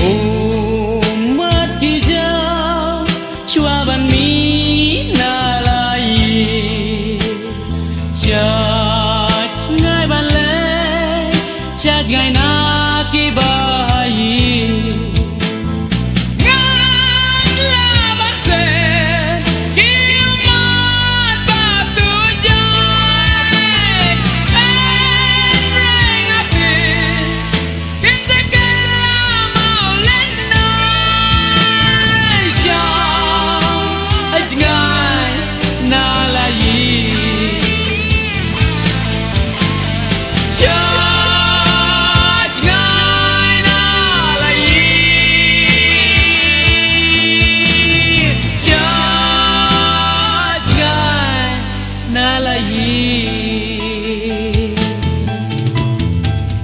umat hijau cuaban minalai chợt ngay ban lễ chợt ngày na ki bai ngan la ban se ki umat batu jai en reng api kin se kala mau lên nơi chợt ngay na la yi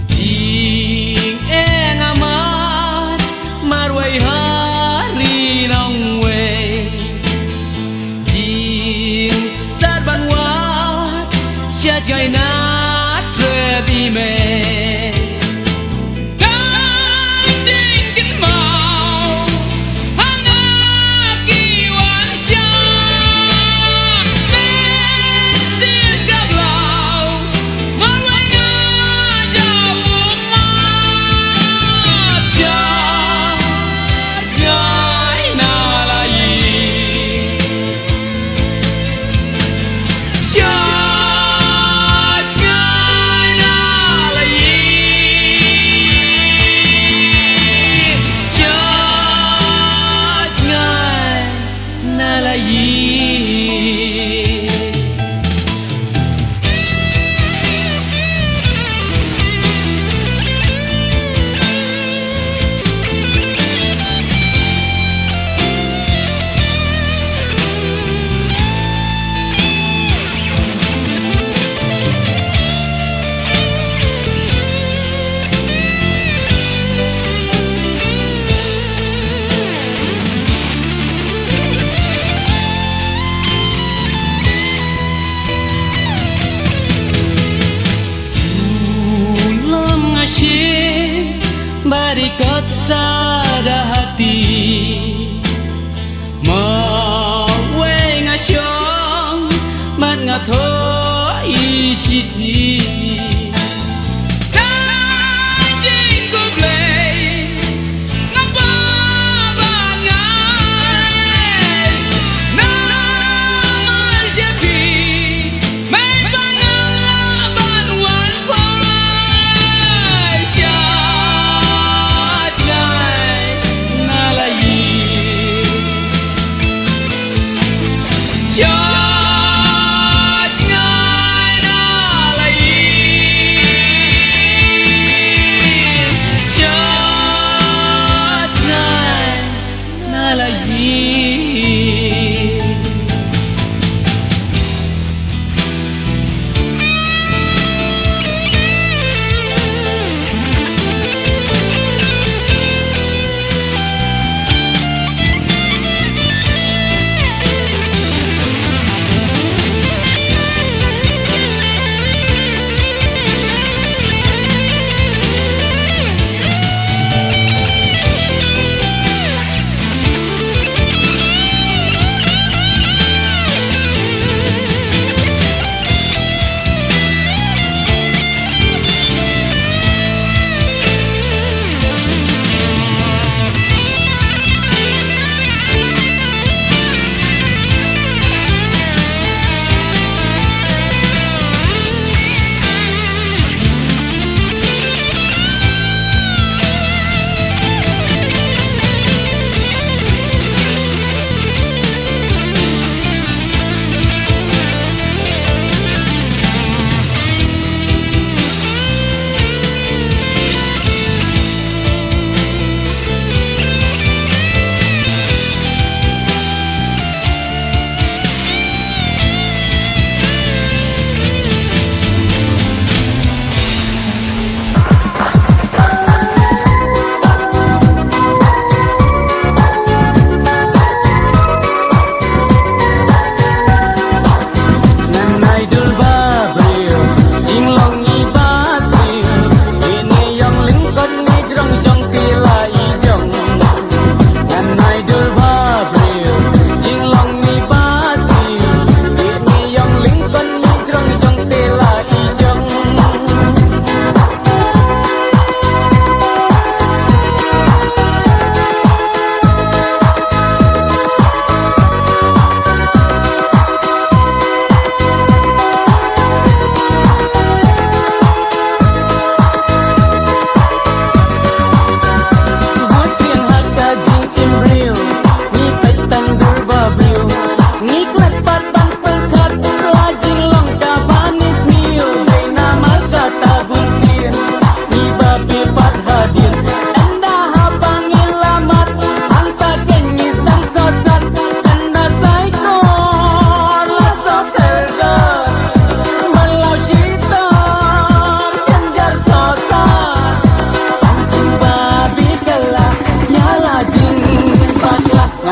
Ding eng amat marwai hari nong we ding start ban wat chat gai na trebi me Barikat sada hati mawe ngasyong mat ngato isiti Chợt ngay na lai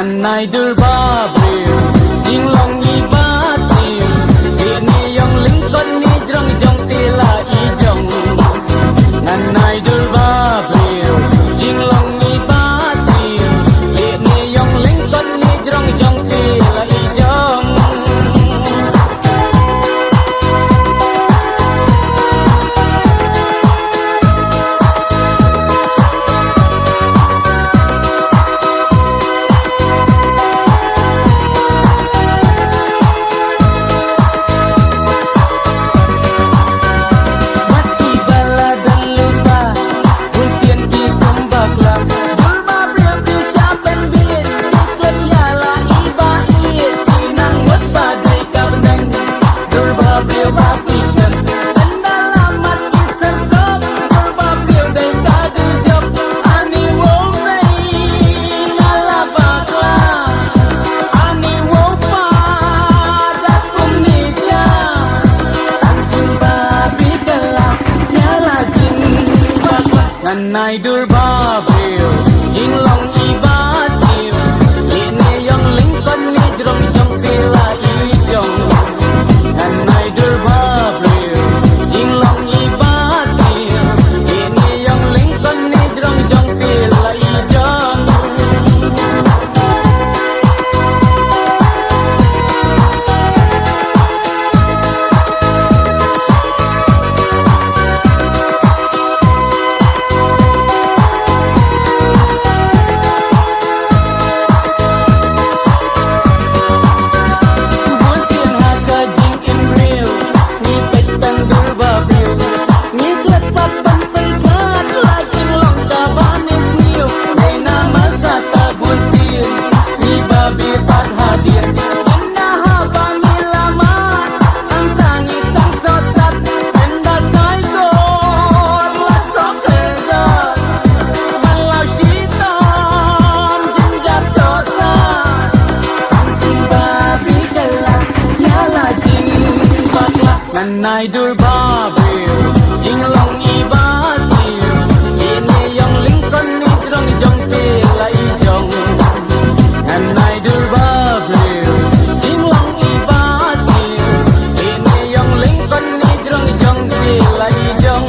nganai durbabril jinglong ibatil ini yang lingkon ni jrong jong tila ijong nganai durbabril jinglong ibatil ini yang lingkon ni jrong jong tila ijong nganai durbabril jinglong ibatil ini yang lingkon ni jrong jong tila ijong nganai durbabril jinglong ibatil ini yang lingkon ni jrong jong tila ijong nganai durbabril jinglong ibatil ini yang lingkon ni jrong jong tila ijong nganai durbabril jinglong ibatil ini yang lingkon ni jrong jong tila ijong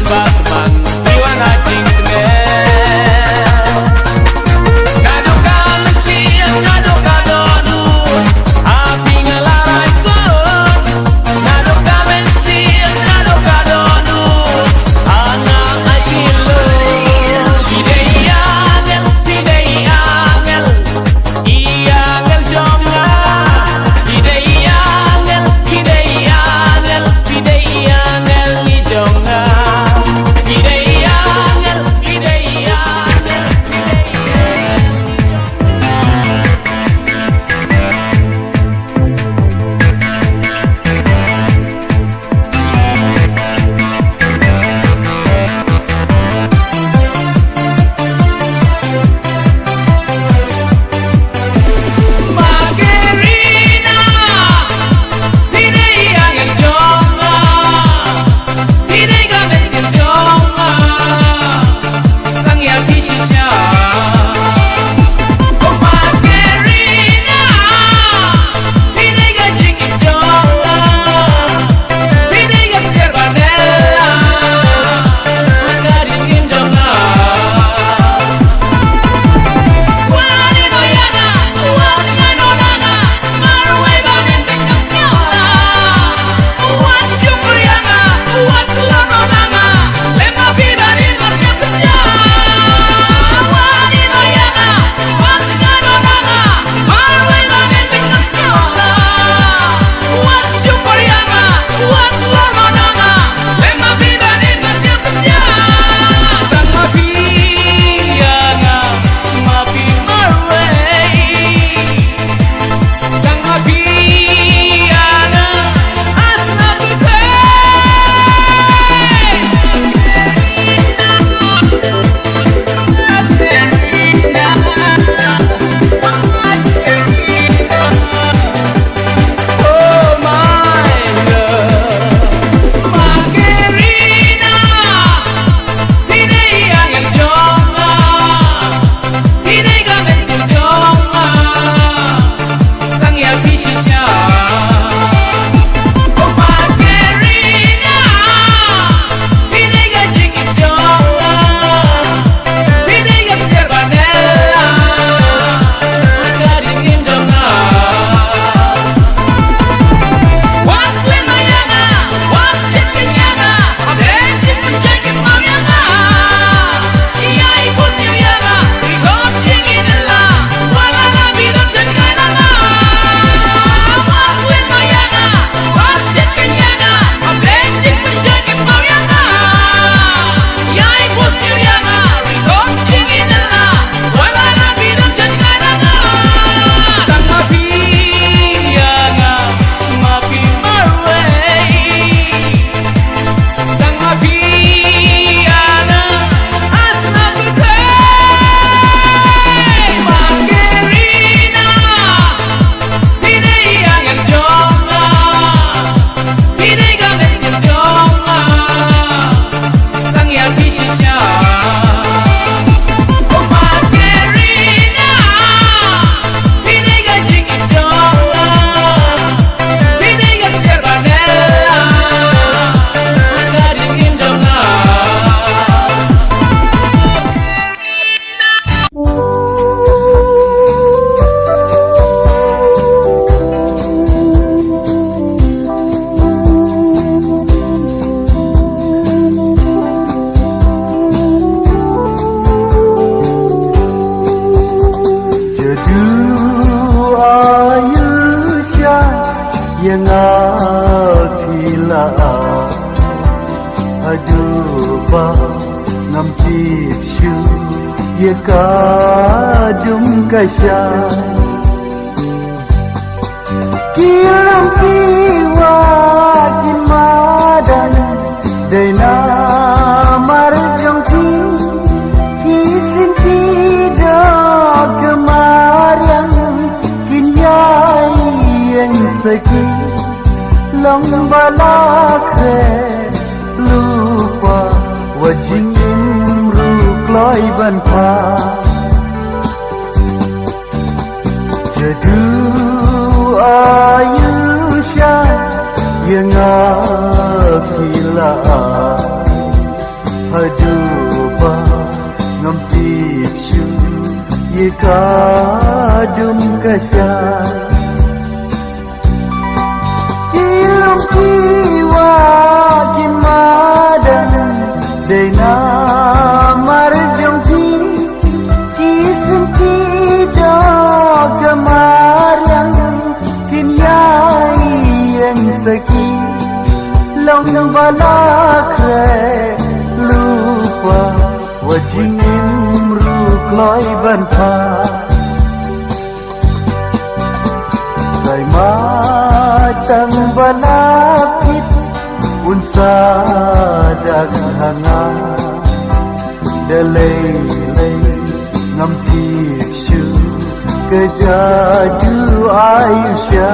Batman Iwana Jingle Kado kami siya kado kadonut Api ngelarai kot Kado kami siya kado kadonut Anak ajilo Idei angel Iya angel jonga Idei angel ni jonga Idei angel Margarina Idei angel jonga Idei gamesin jonga Kang ya bishisya Oh Margarina Idei gajing jonga Idei gajer banela Garingin jonga Wani goyana Wani ganolana Marway banin tingkang nyola Wan syukriana Wan tulanolana Lema bibarin masnya kerja Wani goyana Wani ganolana Marway banin tingkang nyola Wan syukriana Wan tulanolana Lema bibarin masnya kerja Sang mabiana Mabi marway Sang mabiana Asna Oh my love Margarina Idei angel jonga Idei gamesin jonga Kang ya bishisya Oh Margarina Idei gajing jonga Idei gajer banela Garingin jonga Wak lemayana Wak shit kenyana Benjit menjengit mauyana Iya ikut nyuyana Rikot jinginela Wala nabi dan cengkanana Wak lemayana Wak shit kenyana Benjit menjengit mauyana Iya ikut nyuyana Rikot jinginela Wala nabi dan cengkanana Sang mabiana Mabi marway Sang mabiana Asna putih Margarina Idei angel jonga Idei gamesin jonga Kang ya bishisya Oh Margarina Idei gajing jonga Idei gajer banela Garingin jonga Jadu ayusya yang akila aduba ngam tipshu ye kadum kasya kilam piwa kimadan dena marjong ti kisim tidak kemarian kinyai yang seki long balakre lupa wajing imru kloi banpa jadu ayusya yang akila Haduba ngampi shu ye kadum kasya kilum kiwa kimadan dena marjong ti kisim kida kemaryang kinyai yang saki long balakre lupa wajing imru kloi banta sai matang balapit unsa dag hanga dalay ngam tishu kejadu ayusha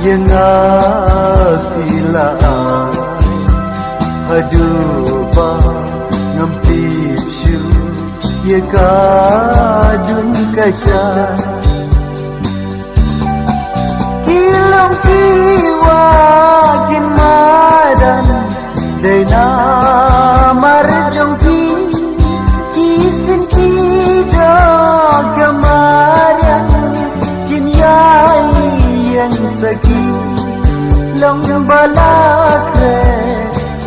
yang apila haduba ngampi shu ye kadun kasya kilam kiwa kimadan dena marjong ti kisin kida kemaryang kinyai yang saki long balakre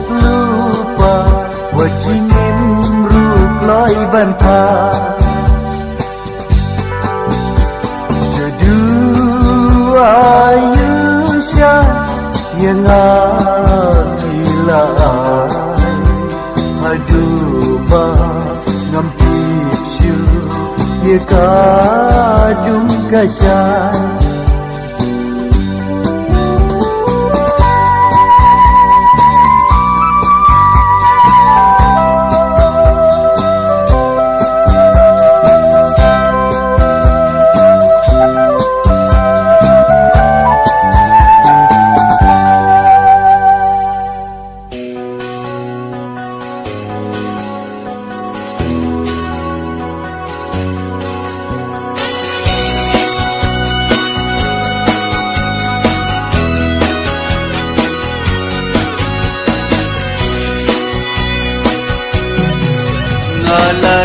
lupa wajing imru kloi banta jadu ayusha yang apila haduba ngampi shu ye kadum kasya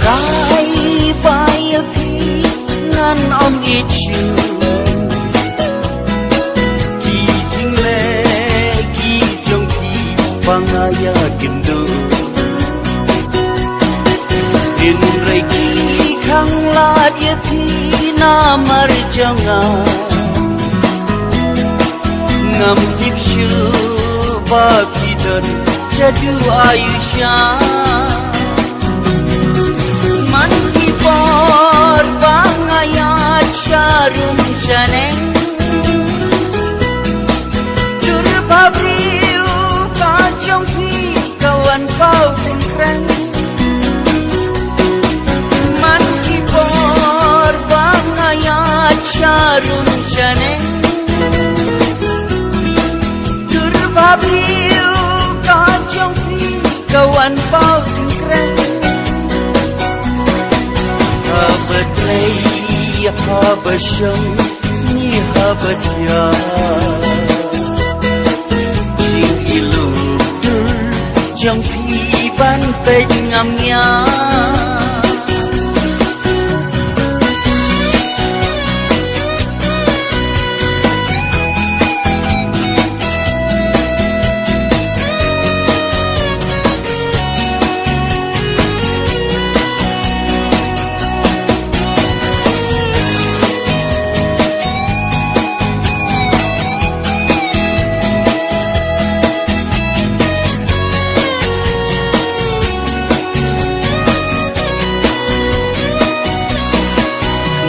ngalarai paya pi ngan om ichu ki jingle ki jongki pangaya kindu in reiki khang la dia pi na mar janga ngam tipshu ba kidan jadu ayusha man kipor bangayat syarum janeng jur pabriu kajong pi kawan pau singkreng man kipor bangayat syarum janeng jur pabriu kajong pi kawan pau singkreng Habatlay habasyang ni habatya Jing ilubdur jang piban pengamnya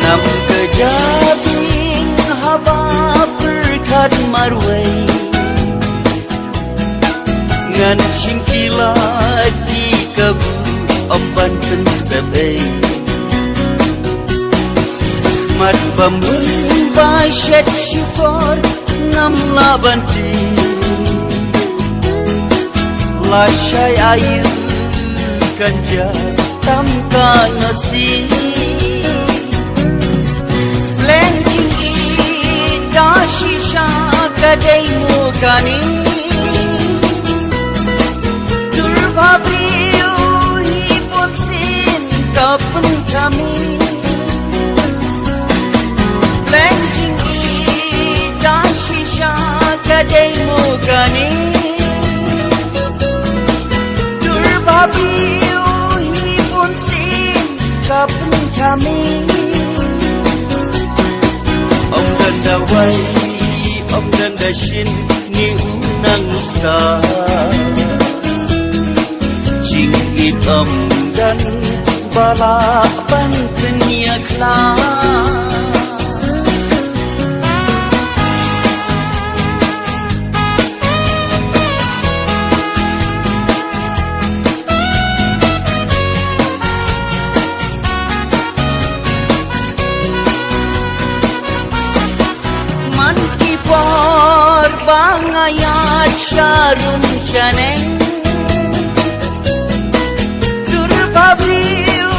Nam kejabing haba berkat marwai Ngan singkilat di kabu omban pensabai mat bambun ba shet syukur ngam labanti la syai ayu kanja tamka nasi blending da shisha kadai mukani durbabriu hiposin kapun kami blending da shisha kadai mukani durbabriu hiposin kapun kami Om Danda Wai, Om Danda Shin, Ni Unang Sta Jing It Om Dan Bala Ban Kenya Kla Bangayat syarum caneng Durbabriu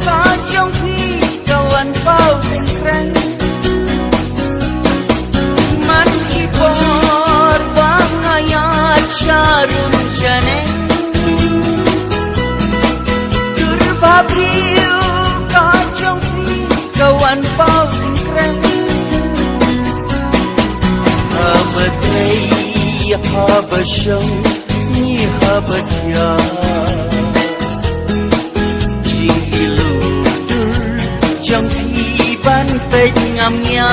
kajong pi kawan pau sengkreng Man kipor bangayat syarum caneng Durbabriu kajong pi kawan pau sengkreng Amatay habasyang ni habatya Jing iludur jang piban pengamnya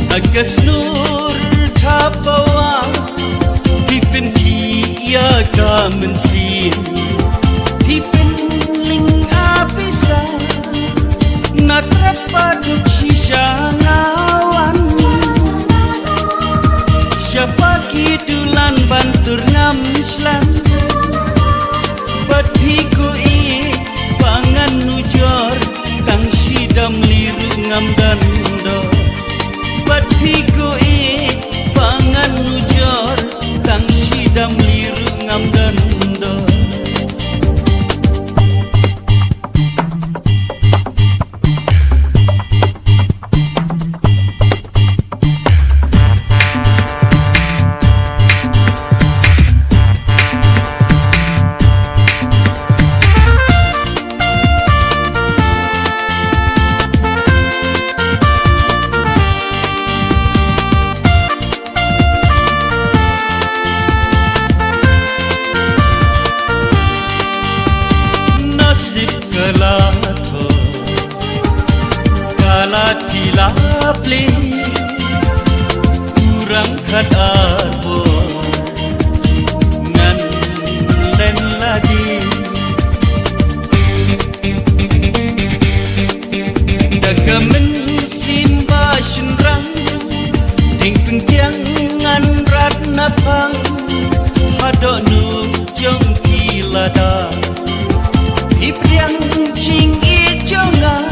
Agas nur tapawa Pipin kia kamen sin Pipin ling abisa Natrapa ducisha ngawan Siapa kidulan bantur ngamslan Badhiku i pangan nujor Kang sidam liru ngam dando Badhiku i pangan nujor Kang sidam liru ngam dando Tilapli kurang kadarbo ngan len lagi dagamen simba shenrang ting pengkiang ngan ratna pang hadok nu jong kilada ipriang jing ijonga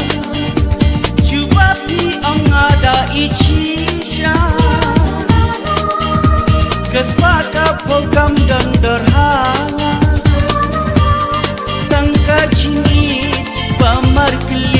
Angada ichisha Kesbaka pokam dan derhanga Tangka cingit pamar keli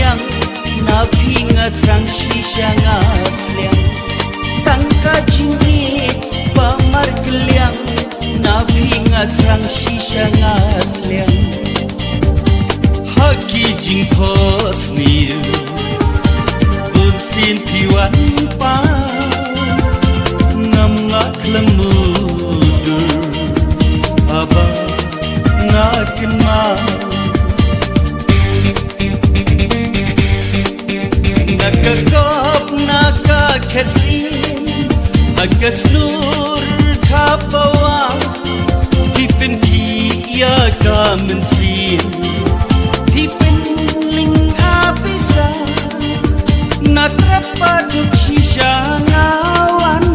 Nakakop nakakatsin Magkaslur tapawa Pipin kia kamensin Pipin ling abisa Natrapaduk shisha ngawan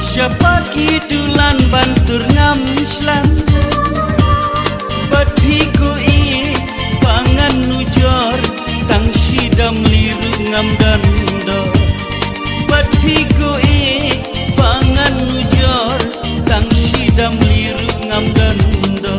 Siapa kidulan bantur ngamslan Batiku i pangan nujor Tang sidam liru ngam dando Batiku i pangan nujor Tang sidam liru ngam dando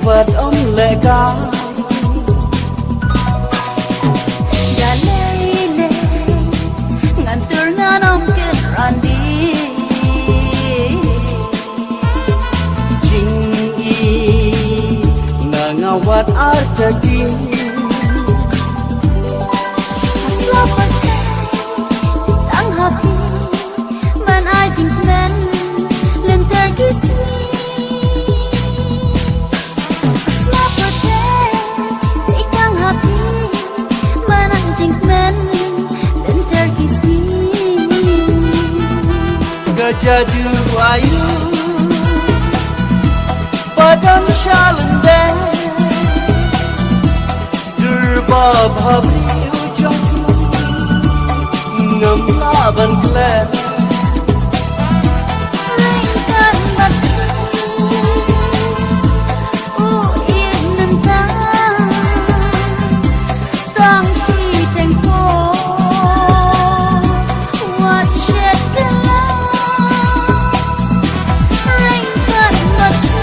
Vật ông lệ ca đã lê lê ngàn tur na nong kết randi Jing i na ngawat artati asla pathe tang happy man I think men lenter kisni Gajadu ayu Padam shalende Durba bhabri ujang Ngam laban klen Ringkan bakti Uin nentang Tang chi teng po Wat shed gelang Ringkan bakti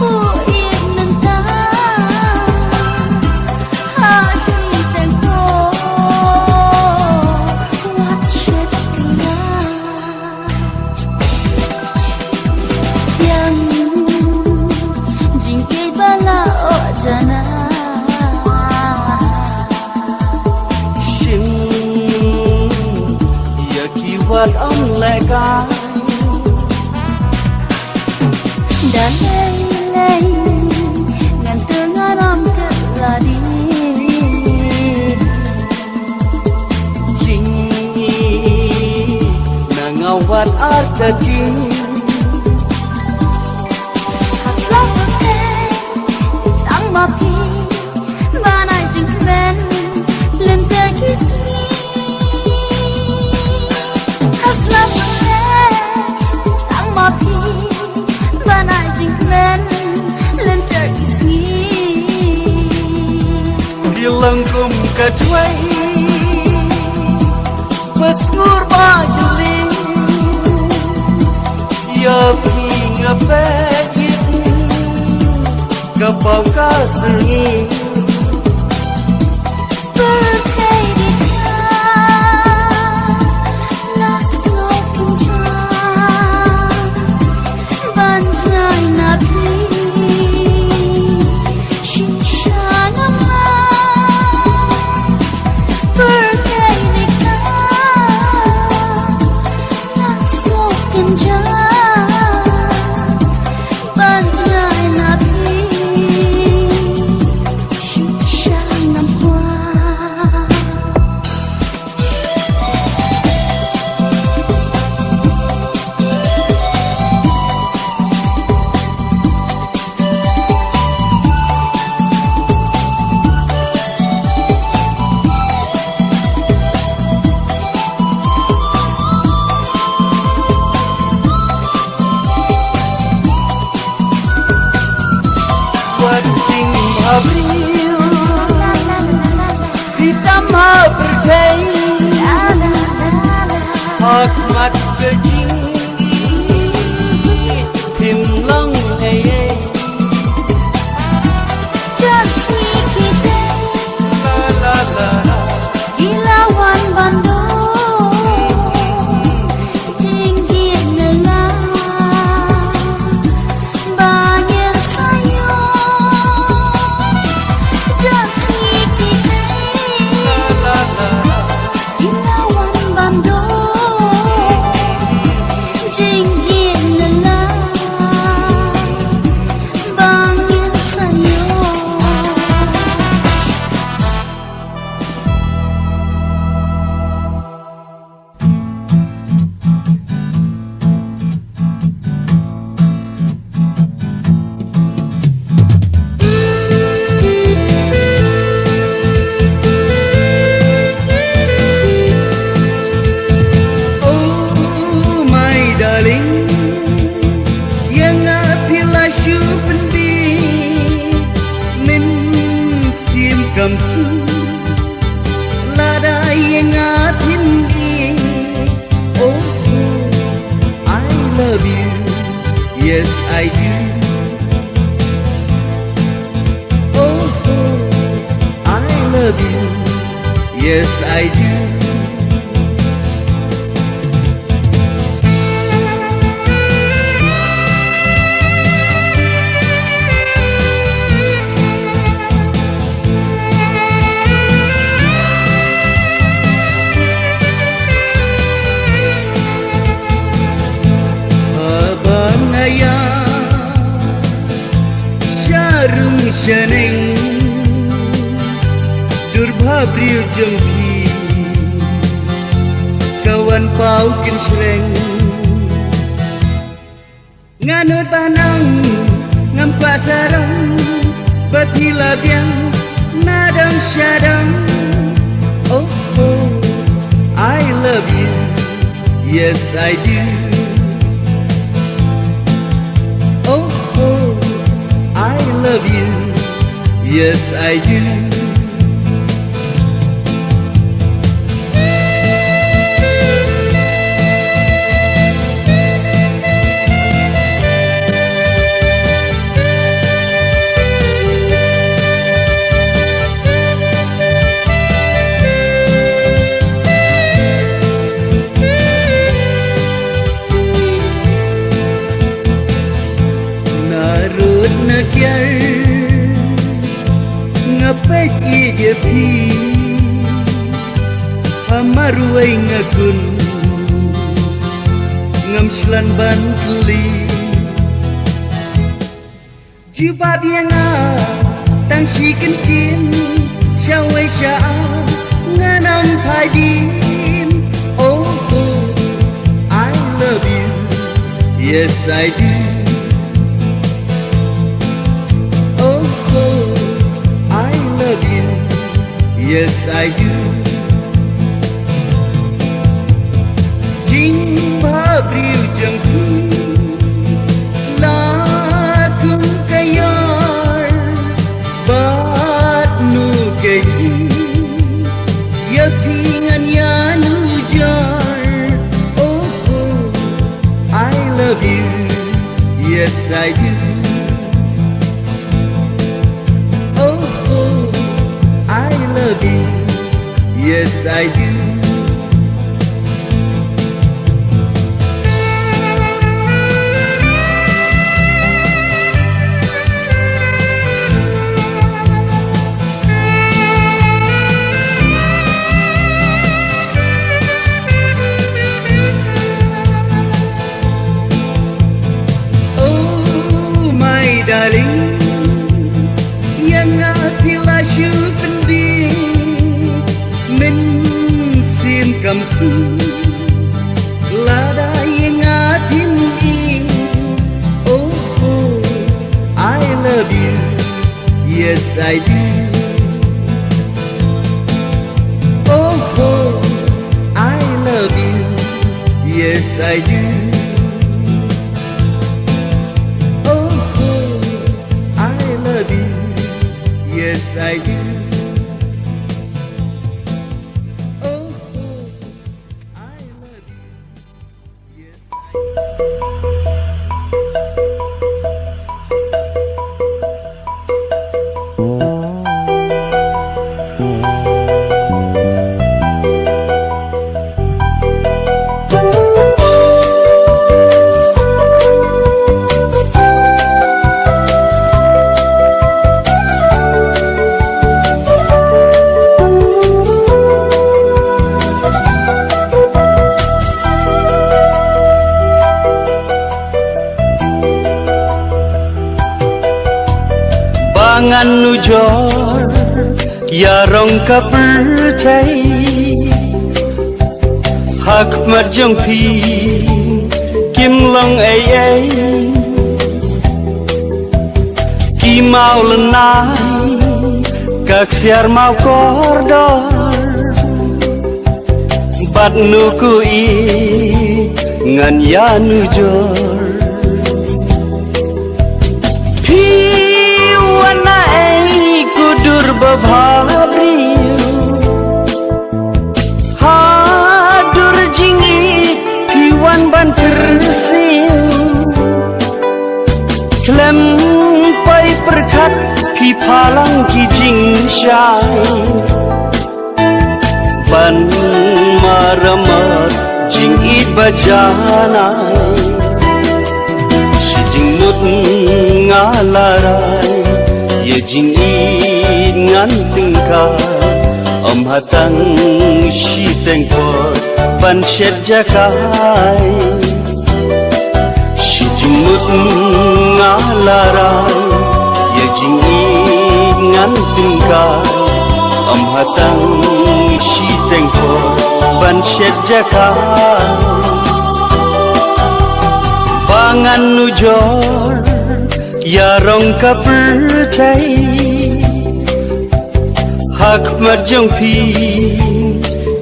Uin nentang Ha chi teng po Wat shed gelang Yang jingkei bala o jana Shin Yakiwat ông lệ ca đã lay lay ngàn tur ngaram keladi Jing i na ngawat artati hasla pathe tang mapi banai jing men lenter kisni hasla pathe tang mapi banai jing men lenter kisni Dilangkum katwai Pasmur bajali Ya pinga pekit Kapau kasergi berkei di nas noi kencang banjai nabi shisha nama berkei di nas noi kencang banjai nabi I do. Oh, I love you. Yes, I do. Syaring Durbabriu jengpi Kawan pau kin sreng Nganut banang Ngam kwa sarang Batila biang Nadang syadang Oh, oh I love you Yes, I do. Oh, oh I love you. Yes, I do. Narut nagyar ngapet iya pi hamaruai ngagun ngamslan ban keli juba bianga tang si kencin syawai sya nganam padim oh, oh I love you yes I do. Yes, I do. Jing babriu jengku lakum kayar bat nu kayi ya pingan ya nujar oh, oh I love you yes I do. Yes, I do. Oh, my darling, yang apilah syupendi. Mình xin cầm su là đại ngã thiên yên oh, oh I love you yes I do oh, oh I love you yes I do oh, oh I love you yes I do. Bangan nujor ya rong ka percay hak marjong pi kim long ai ai ki mau lenai kak siar mau kordor bat nu ku i ngan ya nujor Babriu hadur jingit piwan ban tersiu khát khi pha lăng kỳ jing shai ban maramat jing it bajanai si jing mut ngalarai ye jing it ngan tingkai om hatang si tengkor ban shet jakai si jing mut ngalarai ye jing it ngan tingkai om hatang si tengkor ban shet jakai bangan nujor ya rong kapertai hak marjong pi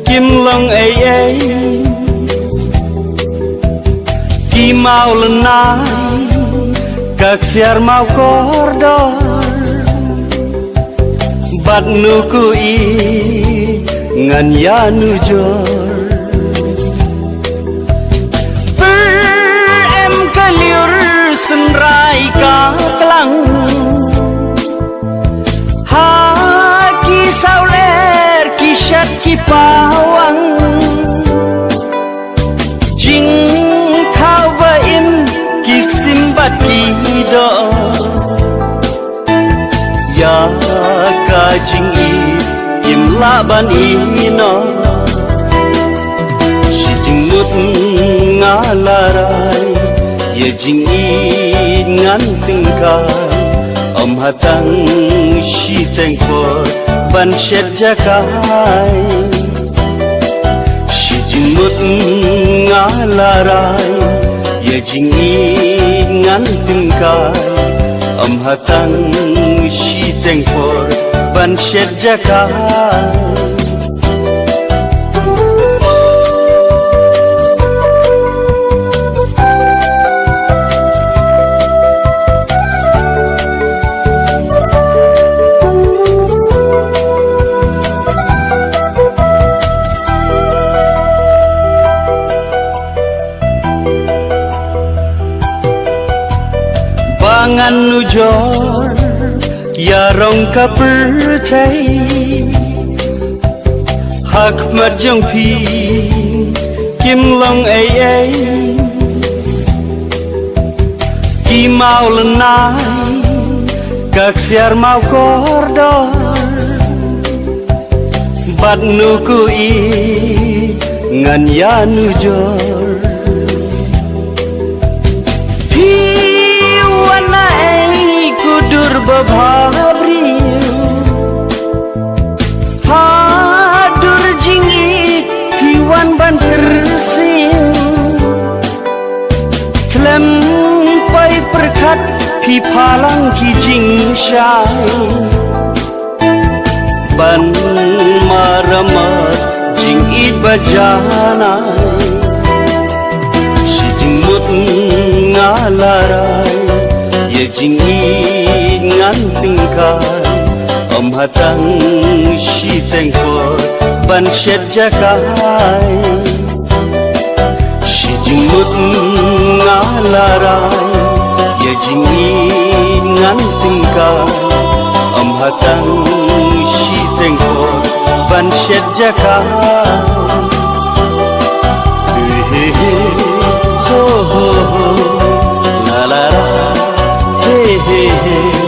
kim long ai ki mau lenai kak siar mau kordor bat nu ku i ngan ya nu jor em kaliur senrai ka telang ha ki sauler ki shat ki pawang jing thao va im ki simbat ki do ya ka jing i im laban ino si jing mut ngalarai ye jing i ngan tingkai om hatang si tengkor ban shet jakai si jing mut ngalarai ye jing i ngan tingkai om hatang si tengkor ban shet jakai bangan nujor ya rong kapertai hak marjong pi kim long ai ki mau lenai kak siar mau kordor bat nu ku i ngan ya nujor dur babhabriu hadur jingit piwan ban tersin klem pai perkat pi palang ki jing shai ban maramat jing it bajanai si jing mut ngalarai ye jing i ngan tingkai om hatang si tengkor ban shet jakai si jing mut ngalarai ye jing i ngan tingkai om hatang si tengkor ban shet jakai he he ho ho la la la hey hey hey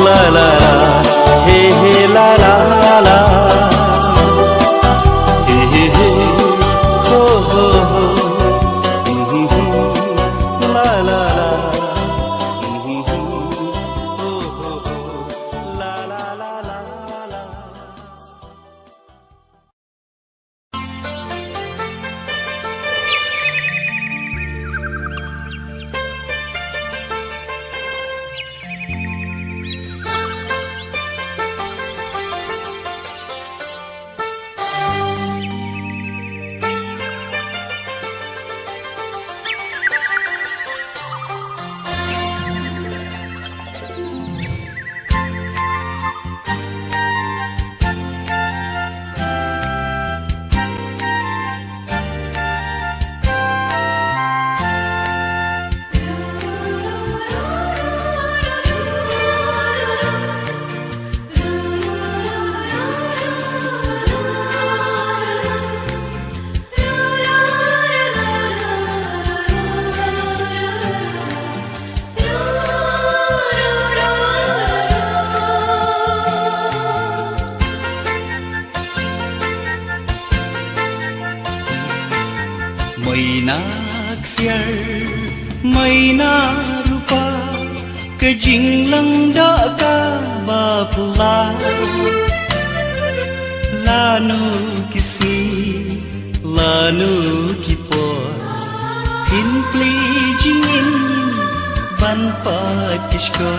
la la hey hey la la la hey hey hey ho ho ho la la la ho ho ho la la la la la May nagsiyar, may narupa Kajing lang da ka bapula Lanu kisi, lanu kipo Hinpli jingin, ban pat kishko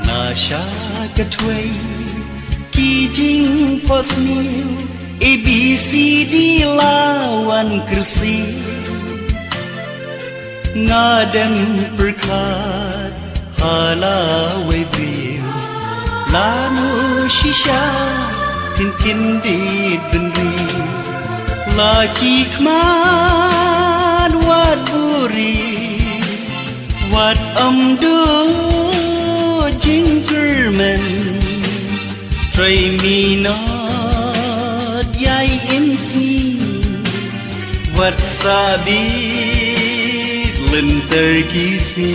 Nasha katway, kijing posmil A, B, C, D, lawan kursi Ngadang berkat halawai beriu Lanu shisha pintin di benri Laki kman wat buri Wat amdu jingerman Try me not yai MC Wat sabit lentar kisi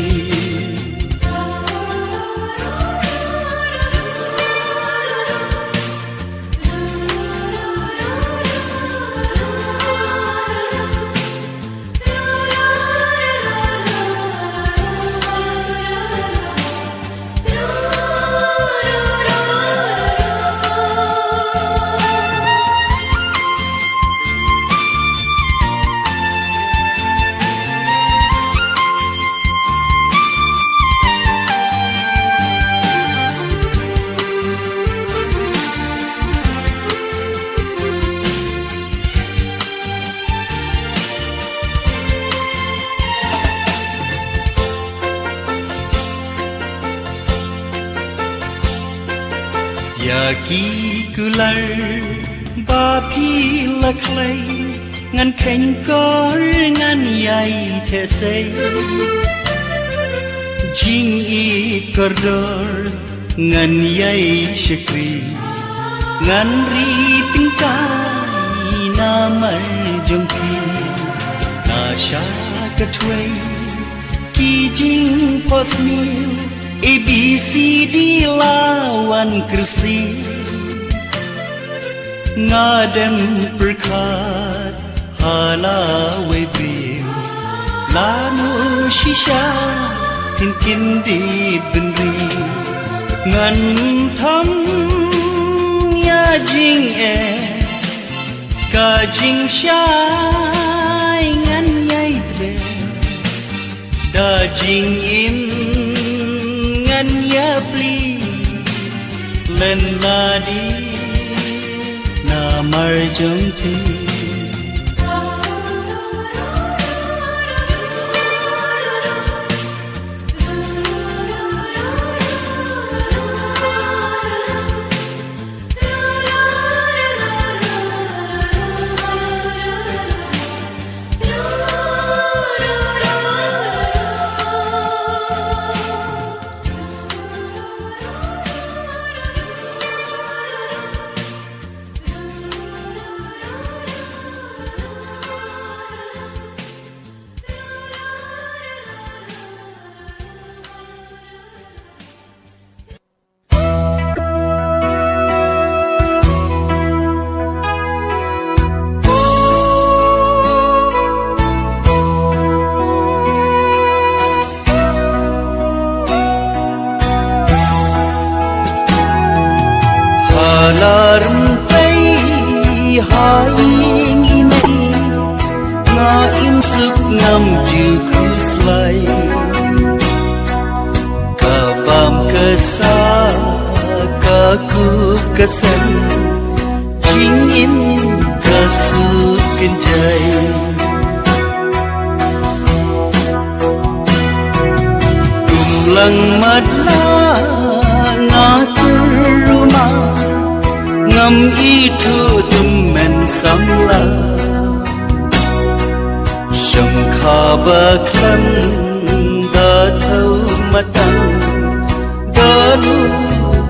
Yaki kular bapi laklay ngan khen kor ngan yai thesay jing it kordor ngan yai shakri ngan ri tingkai namar jongki nasha katway ki jing posmil A, B, C, D, lawan kursi Ngadang berkat halawai beriu Lanu shisha pintin di benri Ngan tham ya jing Ka jing syai ngan yai tbe Da jing im ya pli len ladi namar jongti Larmtai haing imei nga im suk ngam ju khuslai kabam kesa kaku kesan jing im kasuk kenjai kumlang madla ngatur rumah ngam itu teman samla Syam khabaklan da thau matang dalu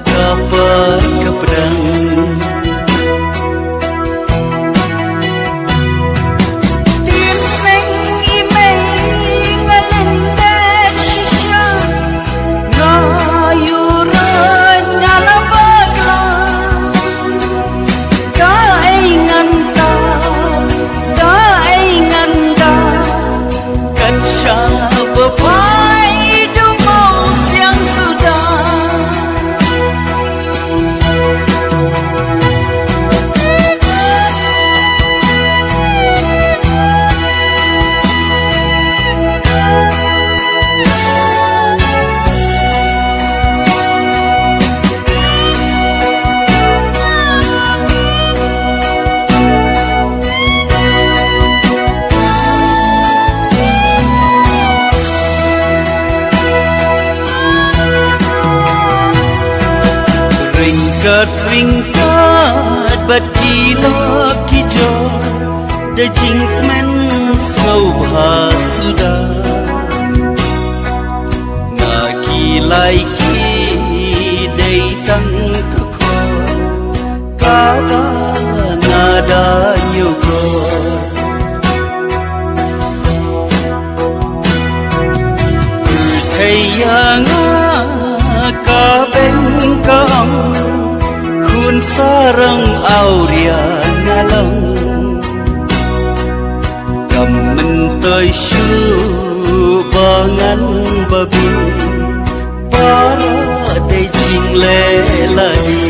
kapan keperang Tim sneng imei ngalen dat shisha ngayuran ngalabaklan Daingan Kat ringkat bat kilap hijau Da jingkmen sau sudah Na kilai ki dei tang kekho Kaba nada nyugo Thayang ka ben ka kun sarang auria ngalang cầm mình tới shu bangan babi para dei jing le la di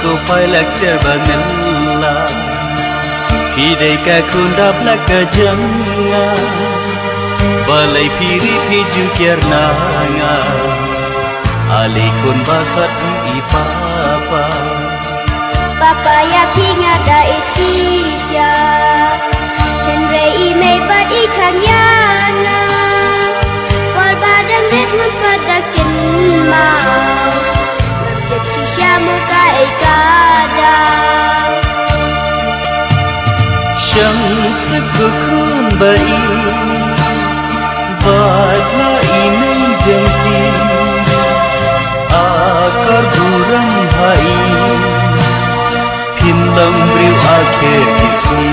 Ko palak serbanella Hidai ka kundap la ka janga Balai piri piju kiarnanga Ali kun bakat ipapa Papa ya pinga da isisha Henre ime bat ikan yana Wal badang det ngapadakin mau Ngapjep sisha muka ikada Syams kukun bai Badla ime jengti Akar burang hai Pintam briu akhir kisi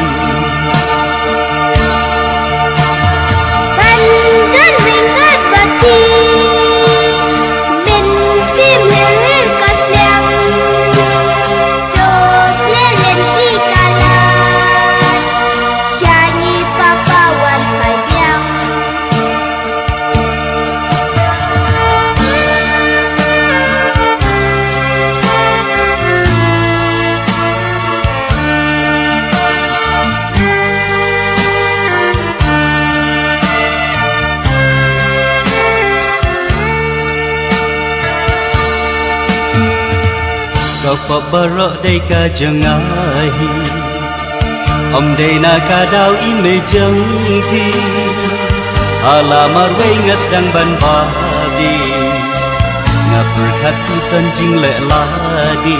Bandan ringkat bati Bin sim leher kasliang Jok lelen tikalan Syanyi papawan hai biang Kau pabarok dei ka jangahi Om dei na ka dau ime jangki Alamar wengas dang ban badi Ngapur khatu sanjing le ladi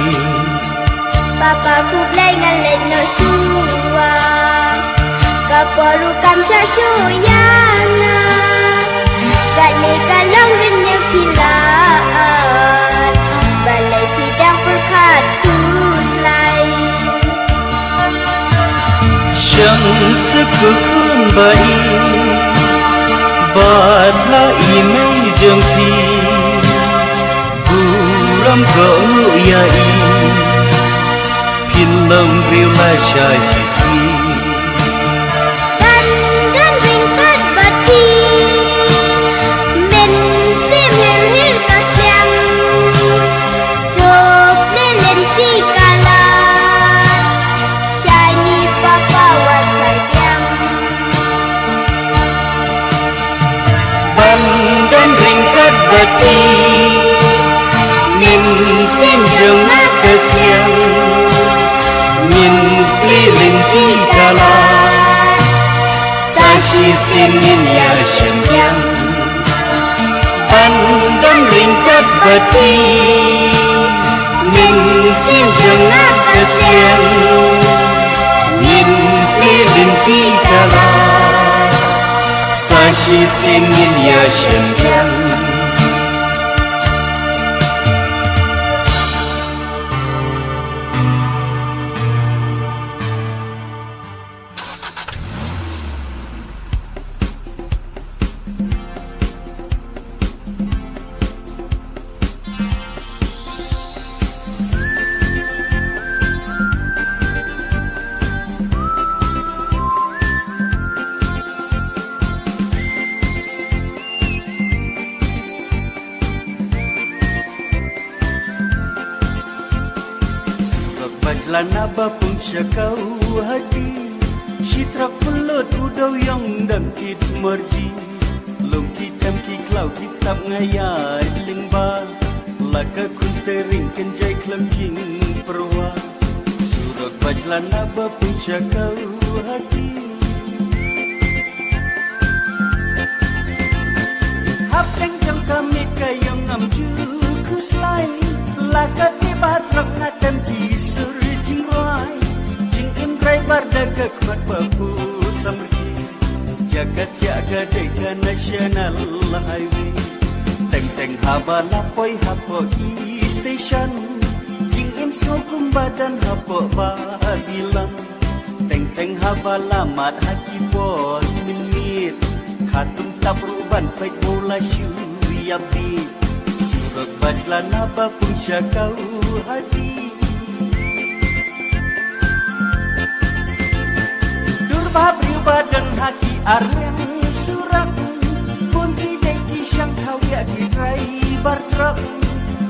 Papa ku play ngalen no suwa Kaporu kam syasuyana Gani kalong rin yung pilaan Balay pidang perkat ku slay Syams kukun bai Badla ime jangki Buram kau yai Pinlam briu la syasisi Dandan ringkat bati Men sim leher kasliang Jok lelen tikalan Syanyi papawan hai biang Bandan ringkat bati Nin sin jeng kesiang Min pilin tiga shi xin in ya shem yang ban đâm rình cất bật đi Mình xin dừng ác cơ xiên nhìn pi linh ti ta la sa shi xin in ya shem yang Lana bapung syakau hati Syitrak pelut udau yang dangkit merji Long kitam kiklau kitab ngayat lingba Laka kun stering kenjai klam jing perwa Surak bajlana bapung syakau hati Hap deng jang kamit kayang namju kuslai Laka tiba trap ngatam kisur Bardaga kuat bapu samrki Jagat yaga dega national highway Teng teng haba lapoi hapo station Jing im sokum badan hapo Babylon Teng teng haba lamat haki bol min mit Khatum tabruban pait bola shu yabi Surak bajlana bapung syakau hati Babriu badan haki arem surak Pun tidak kisang kau ya kitrai bartrap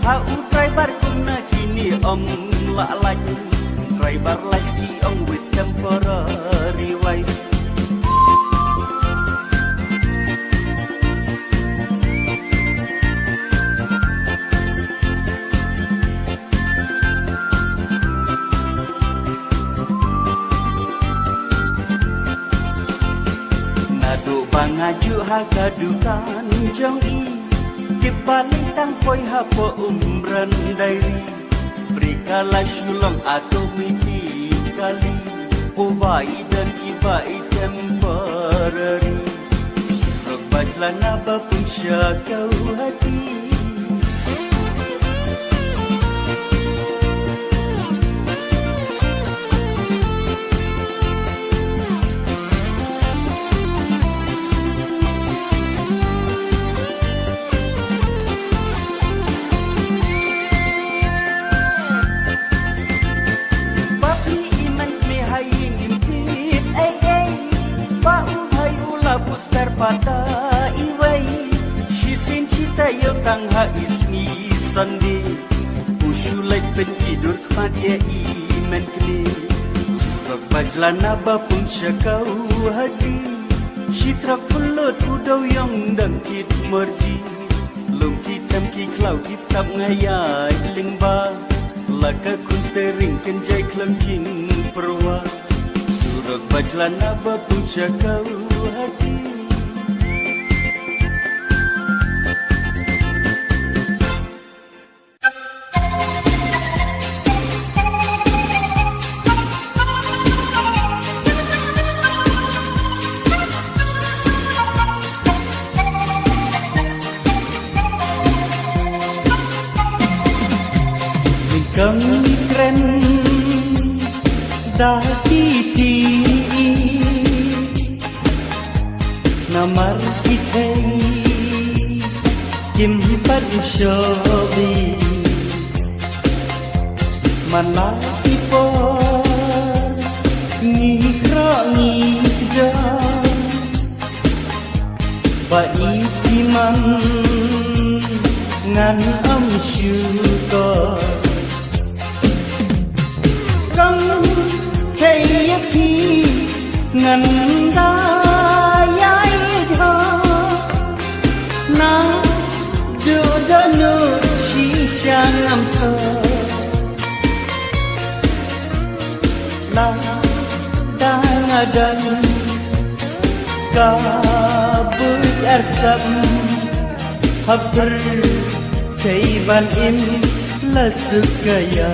Hau driver kuna kini om lalaj Driver lagi on with temporary wife Ngaju hagadukan jong i Kibalik tangpoy hapo umran dairi Berikala syulong atau miti kali Ubai dan ibai temporary Surak bajlana bapung syakau hati Pada iwai Shisin cita yo tang ha ismi sandi Usulai penkidur kemadia iman kini Surak bajlana bapung syakau hati Syitrak pelut udau yang dangkit merji Long kitam kiklau kitab ngayat lingba Laka kun stering kenjai klam jing perwa Surak bajlana bapung syakau hati Kami keren dati Namar kita kimpat shobi Mana ipo ngikro ngija Bai timan ngan am syukur ngân da yai tho na đưa ra nước chỉ sang âm thơ na đang ở đây kabut arsam habr Taiban im lasukaya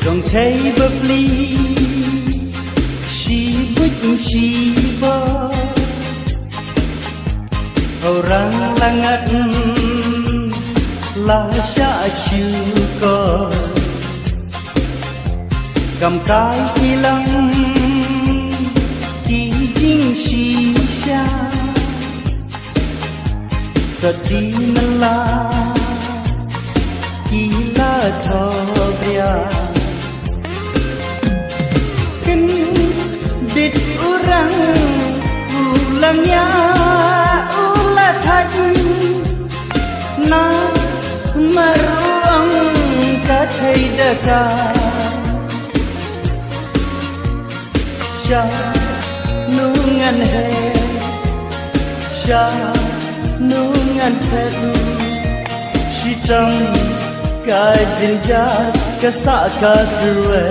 Don't thấy bập ly She bích she bó Orang langat La sya chu ko Cầm cái hilang Ki jing she sha Sati nala Ki la tho bia Dit orang ulangnya ulah thajun na maruang kathai daka sha nungan he sha nungan phet shitang ka jinja ka sa ka suwe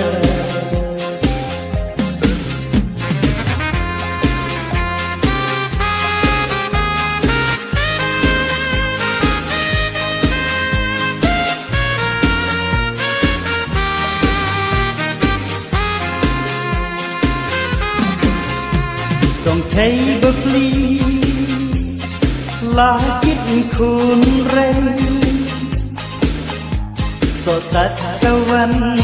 Don't thấy bập ly lá kít khôn rây so sát cao văn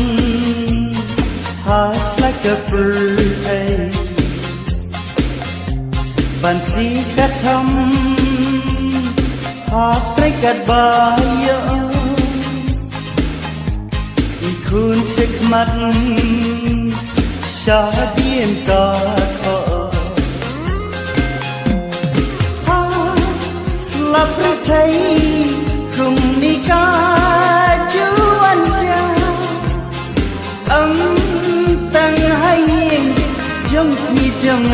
has like a bird ban si cát thăm hát trái cát bay khôn chiếc mắt xa điên ta lấp thấy cùng đi ca chú anh cha ấm tăng hay yên trong khi trong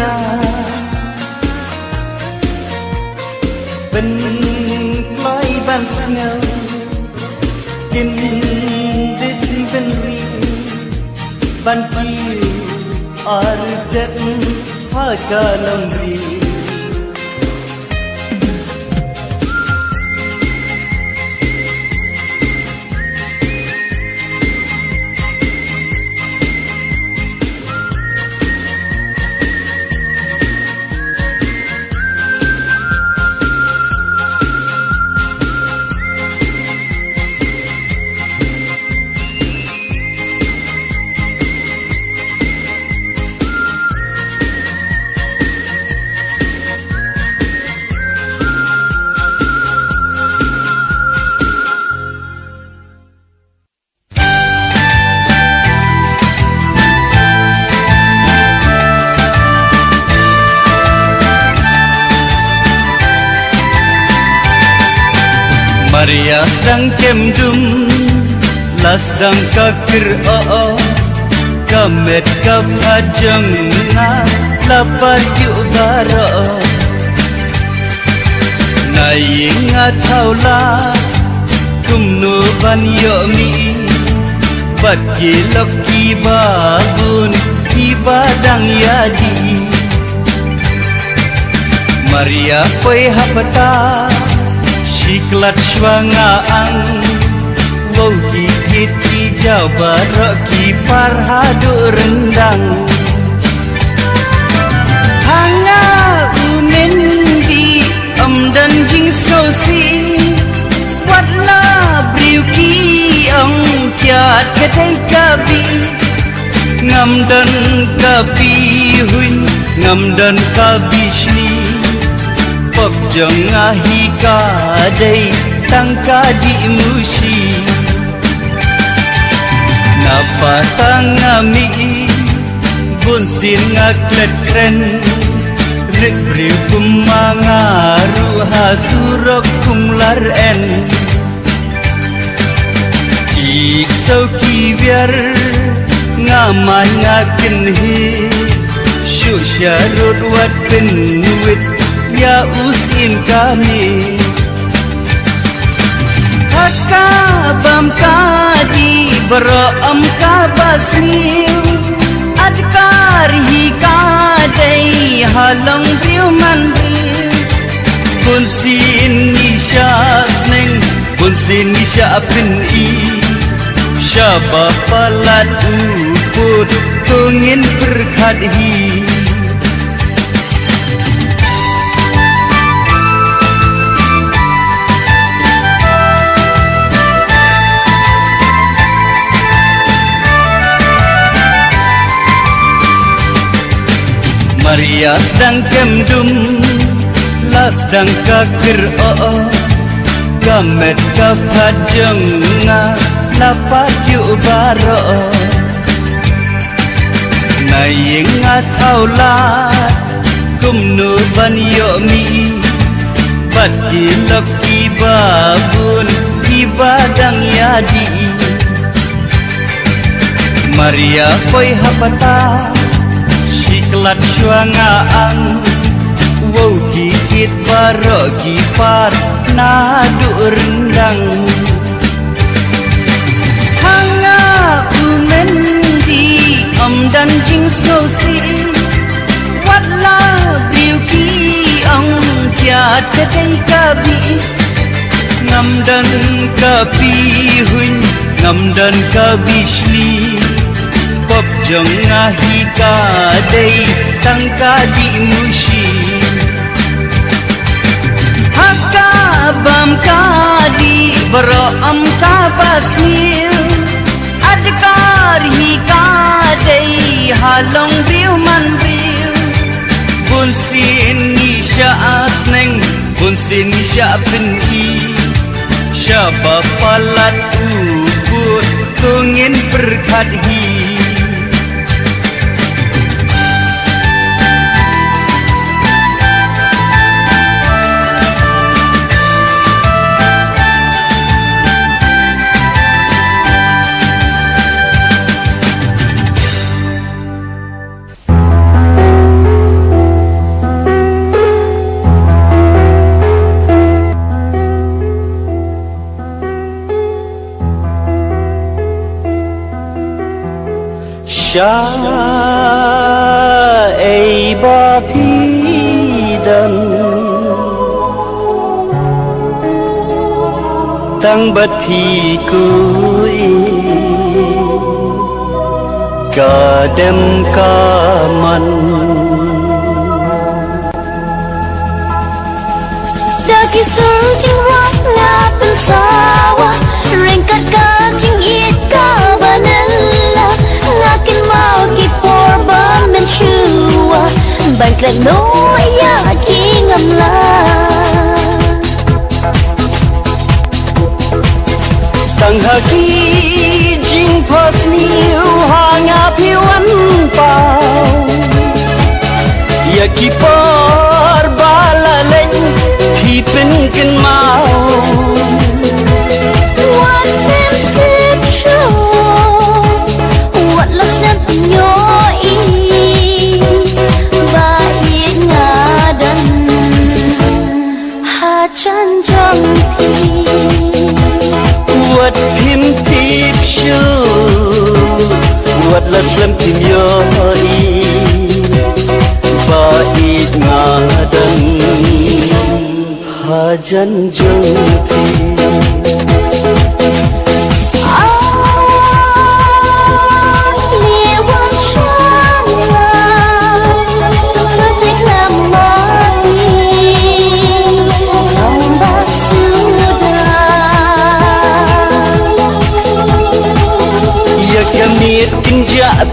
bên lối ban snow kinh đít bên ri ban chiều ở đất hoa cờ lòng ri Maria sedang cemdum Lasdang kakir Kamet kapajang na Lapat yubara Naying atawla Kumno ban yomi Bat gilap kibabun Kibadang yadi Maria pay hapata Siklat swangaan Wow hikit hijau barak kipar hadu rendang Hanga unen di dan jing sosi Watla briuki ang kiat kadai kabi Ngam dan kabi huin Ngam dan kabi shni Pop jangahi kadai tangka di musi Napa tangami bunsin ngaklet kren Brik pumangaru hasurok kumlar en Ik sauki biar ngaman ngakin hi Syusharut wat penwit ya usin kami Haka bam kadi beram kabasniu Adkar hi kadai halong priu mandri Bunsin nisha sneng Bunsin nisha pin i Syaba palat uput Tungin berkadhi Maria sedang kemdum Las sedang kakir Gamet kapat jengah Lapat yuk baro Naying atau lat Kumnu ban yuk mi Bati loki babun Ibadang yadi Maria koi hapata Siklat syuangaan Wow gigit baro gipar Nadu rendang Hanga umendi dan jing sosi Watla briuki kiat kedai kabi Ngam dan kapi hun Ngam dan kabisli Pop jong ngahi kadai Tangka di mushi Haka bam kadi Beram kabasnil Adkar hi kadai Halong riu man riu Bunsin nisha asneng Bunsin nisha pin i Syaba palat ubut Tungin berkadhi Syai bapidan Tang bat pi kui Kadem kaman Dagi surjing rock natin sawa Ringkat kajing it kabanella Ngakin mau ki porban mensyua Bangklat no yakin ngamla Tang haki jing pas niu hanga piwan pau Ya ki por balaleng Pipin ken mau What them tip show What lost them nyoi Baik ngadan Hajan jongpi Wat pim tip show Wat laslam tim yoi Baik ngadan Hajan jongpi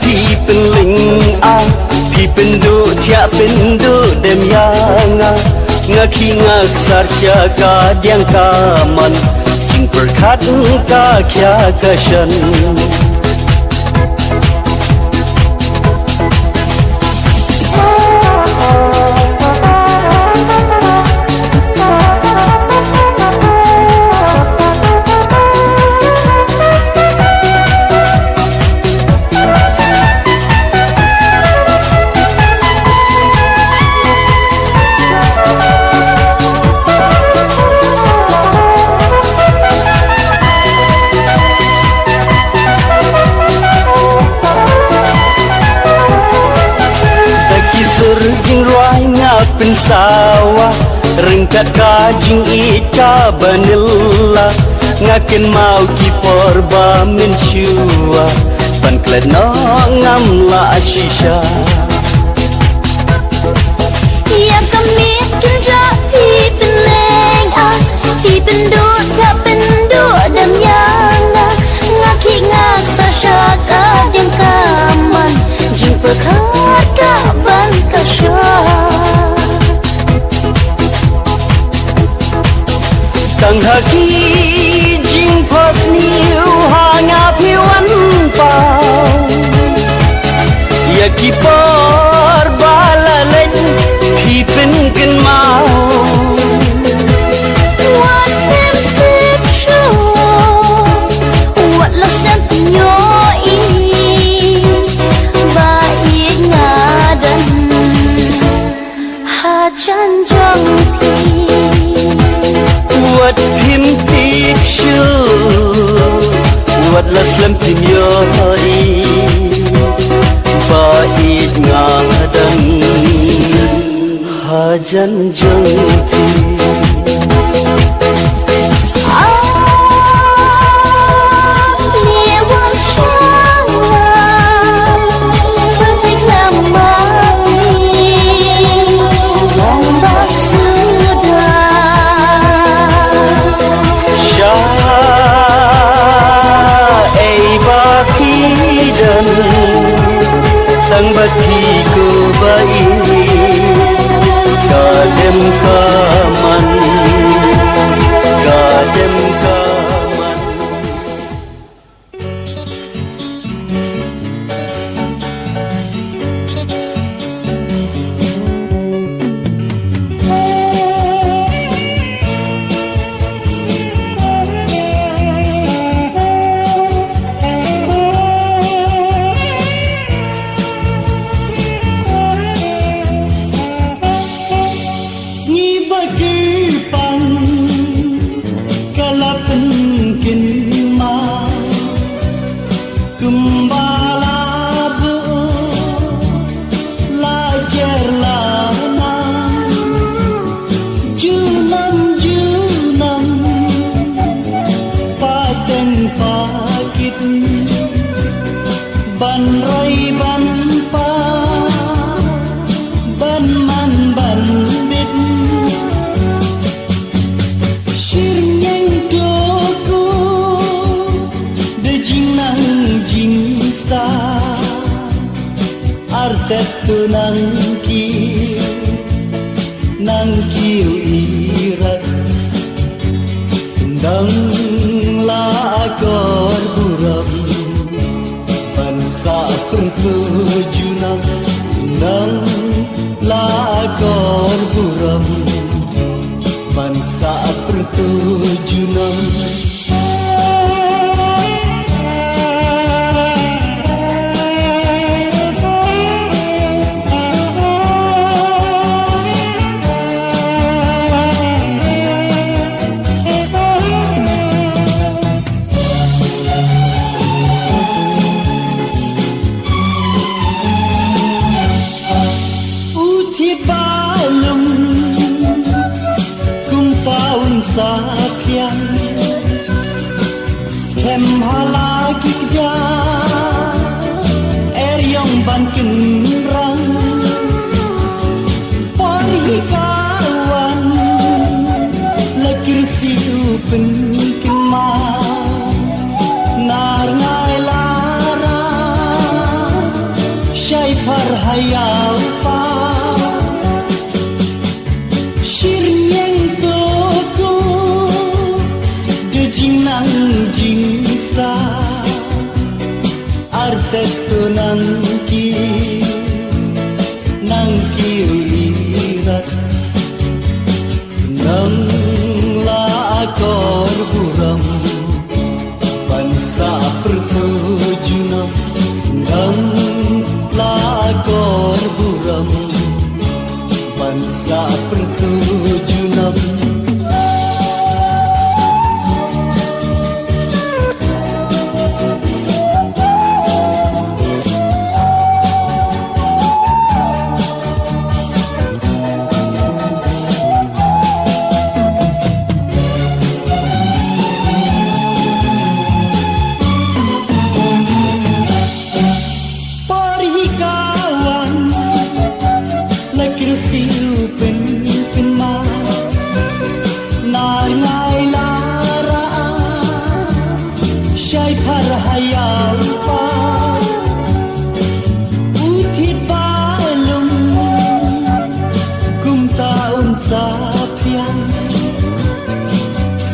Pi penling pi pendu tia pendu dem yang ngaki ngaksar syaka diang kaman jing perkat ka kya kashan pensawa Rengkat kajing ika banilla Ngaken mau ki porba mensyua Pan klena ngamla shisha Ya kami kinja ti leng ti pendut ka pendut dam yang ngaki ngak sa syaka yang kaman jing perkat ka ban ka Tang haki jing pas niu hanga piwan pau Ya ki porba laleng ki pengen mau What them sit show What lost them nyoi Ba ngadan Hajan jong pi Wat phim tip shu Wat las lam phim yoi Ba ngadan Hajan jong pi Tang baki ko baik Kadem kaman Kadem kaman Ban rai ban pa ban man ban bit shir nyang doku de jing nang jing sta artet tu nang ki irat sendang la kor buram pertujunan senang lakon buram bangsa pertujunan Sapian Skem halagi keja yang bankin rang Pari kawan Lekir siu penkin ma Nar ngai lara Syai par hayau pa jing sta artet tu nang ki irat senang la akor buram bangsa pertujunan senang la akor buram bangsa pertujunan parhayal pa Utit balong Kum taon sa piang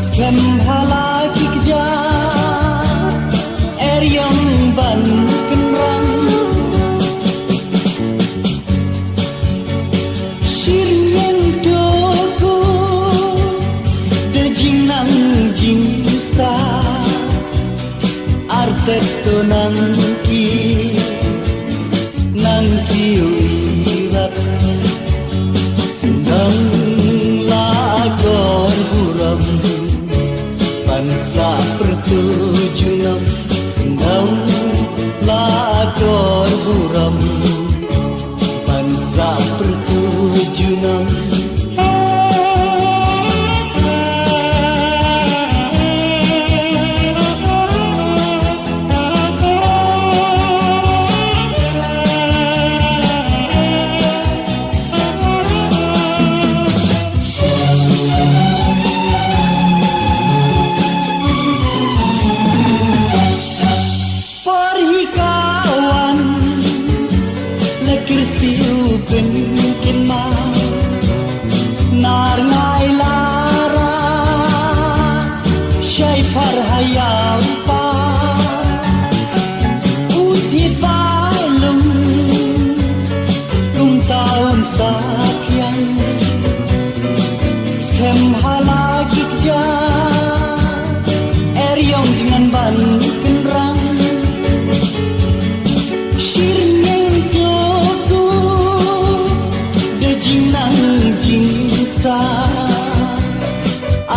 Skem halaki kja Eryong ban kenrang Shirnyang doku De jing nang jing sta Arteto nangki uirat Sendang lakon buram Pansa pertujunam Sendang lakon buram Pansa pertujunam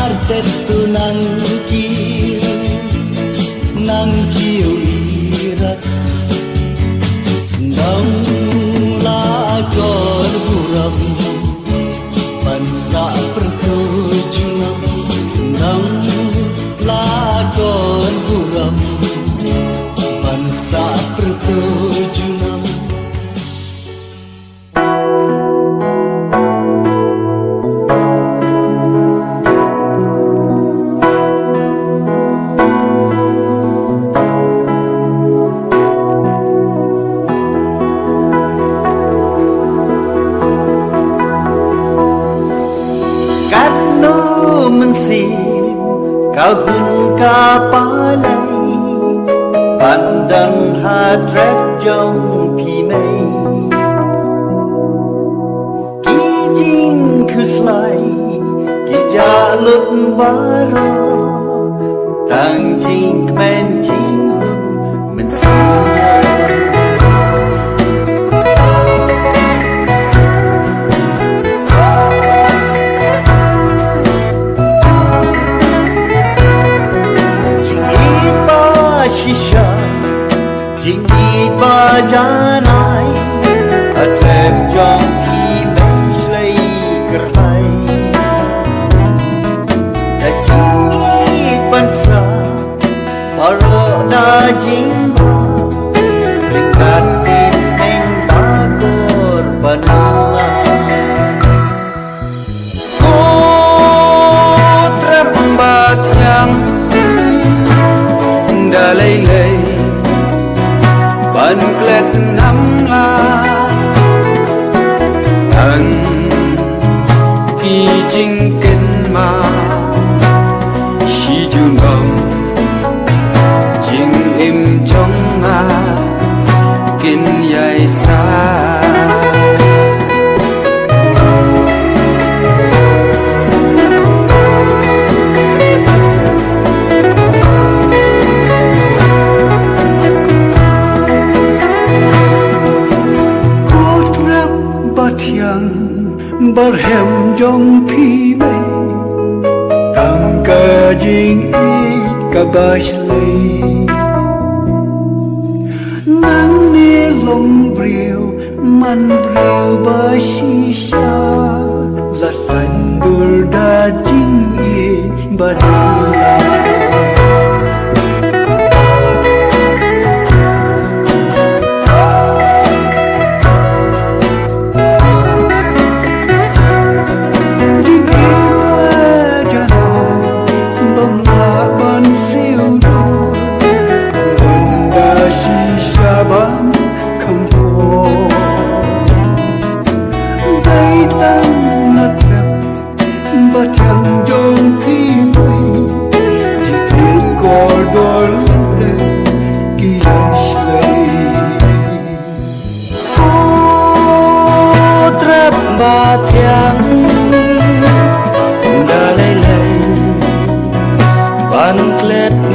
Artetu nangki uirat Sendang lakon buram Pansa pertujunam Sendang lakon buram Pansa pertujunam Kahun kapalay Pandang hadrat jong pimay Kijing kuslay Kijalot baro Tang jing kmen jing hun Mensiyay Shisha, jingit ba janai, atrem jong ki menslay kerlay. Da jingit bansa, paro da jingba, ringkat kits neng takor banala. Ko trembat yang lây lây ban klet năm la thằng kỳ chính kinh ma si chu ngầm chính im trong ma kinh dài xa barhem jong phi mây tang ca jing ít ca bash lay nang ne long briêu man briêu ba shisha la san dur da jing ít ba ban klet